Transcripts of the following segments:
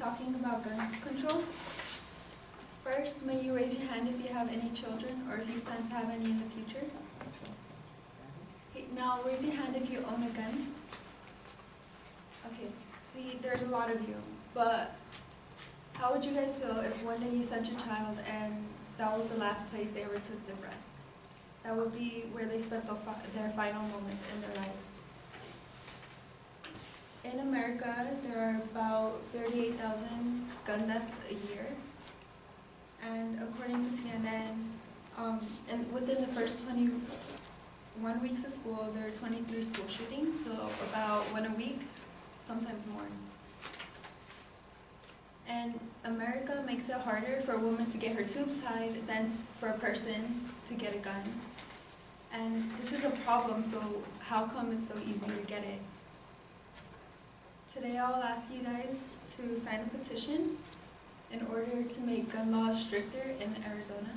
talking about gun control. First, may you raise your hand if you have any children or if you plan to have any in the future. Okay, now raise your hand if you own a gun. Okay, see, there's a lot of you, but how would you guys feel if one day you sent your child and that was the last place they ever took their breath? That would be where they spent their final moments in their life. In America, there are about 38,000 gun deaths a year. And according to CNN, and within the first 21 weeks of school, there are 23 school shootings, so about one a week, sometimes more. And America makes it harder for a woman to get her tubes tied than for a person to get a gun. And this is a problem, so how come it's so easy to get it? Today I'll ask you guys to sign a petition in order to make gun laws stricter in Arizona.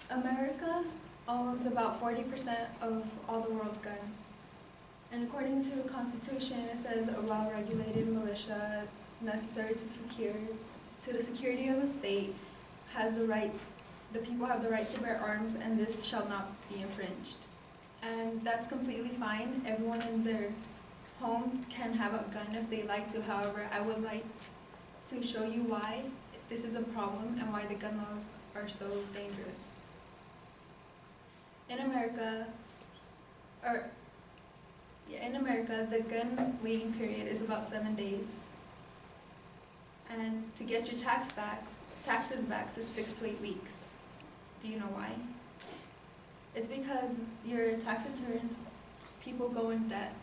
America owns about 40% of all the world's guns. And according to the Constitution, it says a well-regulated militia necessary to the security of a state has the right, the people have the right to bear arms, and this shall not be infringed. And that's completely fine. Everyone in their home can have a gun if they like to. However, I would like to show you why this is a problem and why the gun laws are so dangerous. In America, the gun waiting period is about 7 days. And to get your taxes back, it's 6 to 8 weeks. Do you know why? It's because your tax returns, people go in death,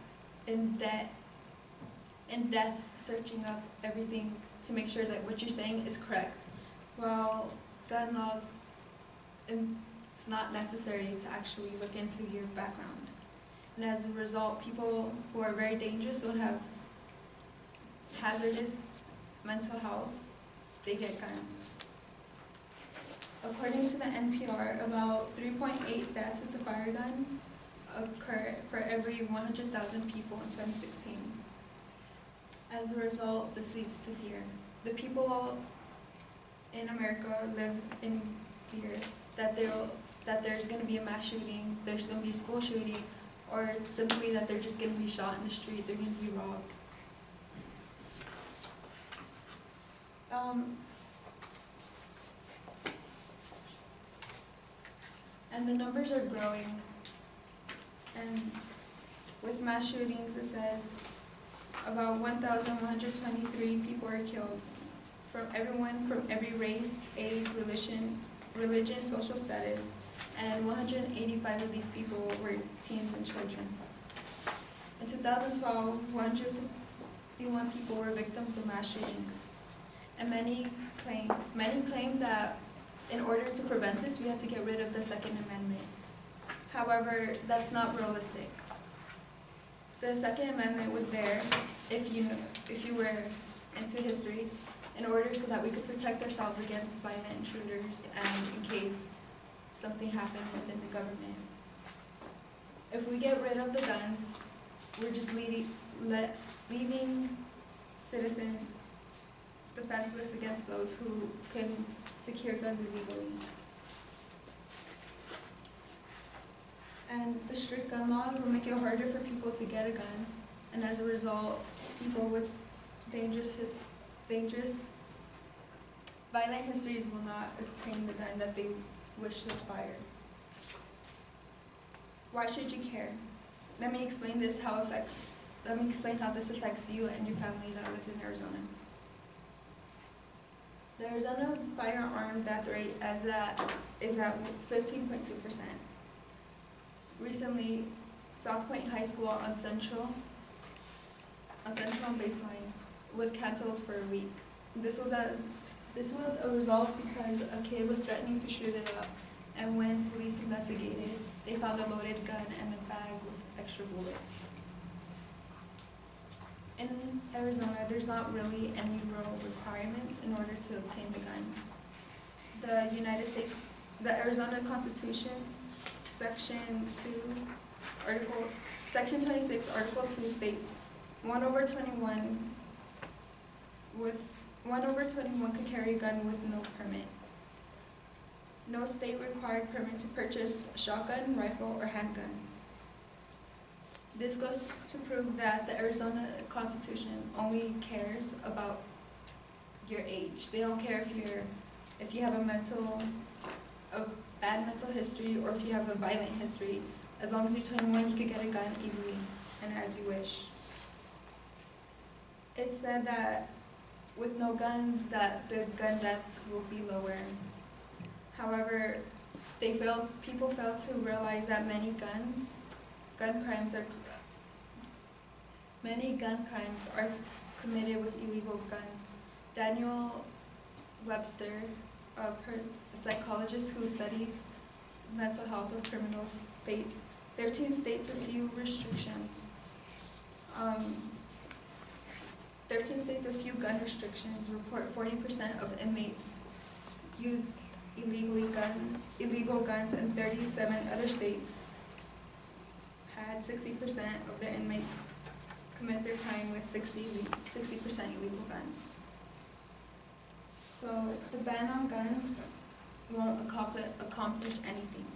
searching up everything to make sure that what you're saying is correct. While gun laws, it's not necessary to actually look into your background. And as a result, people who are very dangerous, who have hazardous mental health, they get guns. According to the NPR, about 3.8 deaths with a fire gun occur for every 100,000 people in 2016. As a result, this leads to fear. The people in America live in fear that there's going to be a mass shooting, there's going to be a school shooting, or simply that they're just going to be shot in the street, they're going to be robbed. And the numbers are growing. And with mass shootings, it says about 1,123 people are killed, from everyone from every race, age, religion, social status, and 185 of these people were teens and children. In 2012, 151 people were victims of mass shootings, and many claim that in order to prevent this, we had to get rid of the Second Amendment. However, that's not realistic. The Second Amendment was there, if you were into history, in order so that we could protect ourselves against violent intruders and in case something happened within the government. If we get rid of the guns, we're just leaving citizens defenseless against those who can secure guns illegally. And the strict gun laws will make it harder for people to get a gun, and as a result, people with dangerous violent histories will not obtain the gun that they wish to acquire. Why should you care? Let me explain how this affects you and your family that lives in Arizona. The Arizona firearm death rate is at 15.2%. Recently, South Point High School on Central and Baseline was canceled for a week. This was a result because a kid was threatening to shoot it up, and when police investigated, they found a loaded gun and a bag with extra bullets. In Arizona, there's not really any real requirements in order to obtain the gun. The Arizona Constitution, Section 2 Section 26, Article 2 states, 1/21 could carry a gun with no permit. No state required permit to purchase a shotgun, rifle, or handgun. This goes to prove that the Arizona Constitution only cares about your age. They don't care if you have a bad mental history or if you have a violent history. As long as you're 21, you could get a gun easily and as you wish. It said that with no guns, that the gun deaths will be lower. However, people fail to realize that many gun crimes are committed with illegal guns. Daniel Webster, a psychologist who studies mental health of criminals, states 13 states with few restrictions. 13 states with few gun restrictions report 40% of inmates use illegal guns, and 37 other states had 60% of their inmates commit their crime with 60% illegal guns. So the ban on guns won't accomplish anything.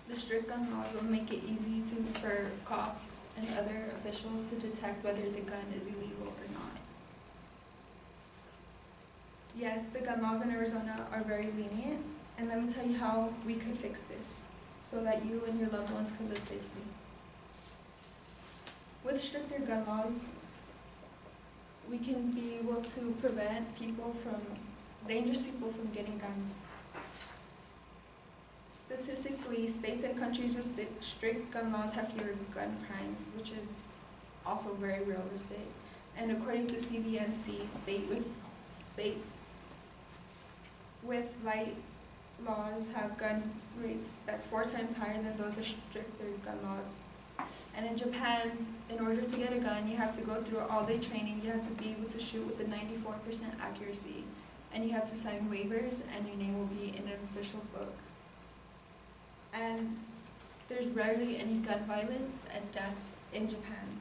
The strict gun laws will make it easy for cops and other officials to detect whether the gun is illegal or not. Yes, the gun laws in Arizona are very lenient, and let me tell you how we could fix this so that you and your loved ones can live safely. With stricter gun laws, we can be able to prevent dangerous people from getting guns. Statistically, states and countries with strict gun laws have fewer gun crimes, which is also very realistic. And according to CBNC, states with light laws have gun rates that's 4 times higher than those with stricter gun laws. And in Japan, in order to get a gun, you have to go through all-day training. You have to be able to shoot with a 94% accuracy. And you have to sign waivers, and your name will be in an official book. And there's rarely any gun violence and deaths in Japan.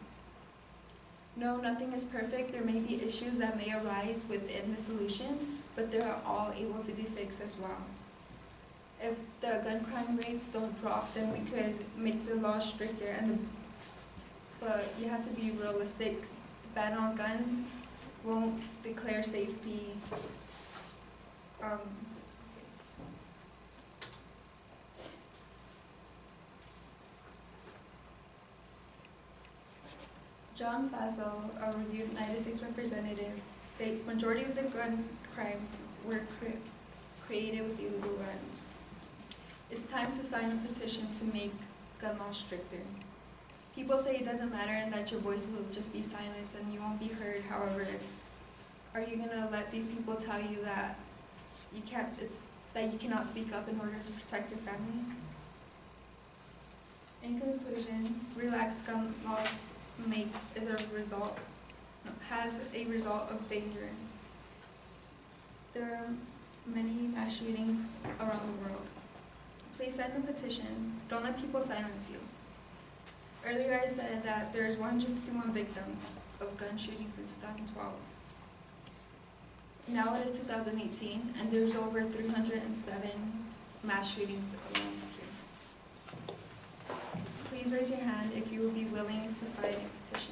No, nothing is perfect. There may be issues that may arise within the solution, but they are all able to be fixed as well. If the gun crime rates don't drop, then we could make the law stricter. But you have to be realistic. The ban on guns won't declare safety. John Faso, a United States representative, states majority of the gun crimes were created with illegal guns. It's time to sign a petition to make gun laws stricter. People say it doesn't matter and that your voice will just be silent and you won't be heard. However, are you gonna let these people tell you that you cannot speak up in order to protect your family? In conclusion, relaxed gun laws has a result of danger. There are many mass shootings around the world. Please sign the petition. Don't let people silence you. Earlier I said that there's 151 victims of gun shootings in 2012. Now it is 2018, and there's over 307 mass shootings around the country. Please raise your hand if you will be willing to sign a petition.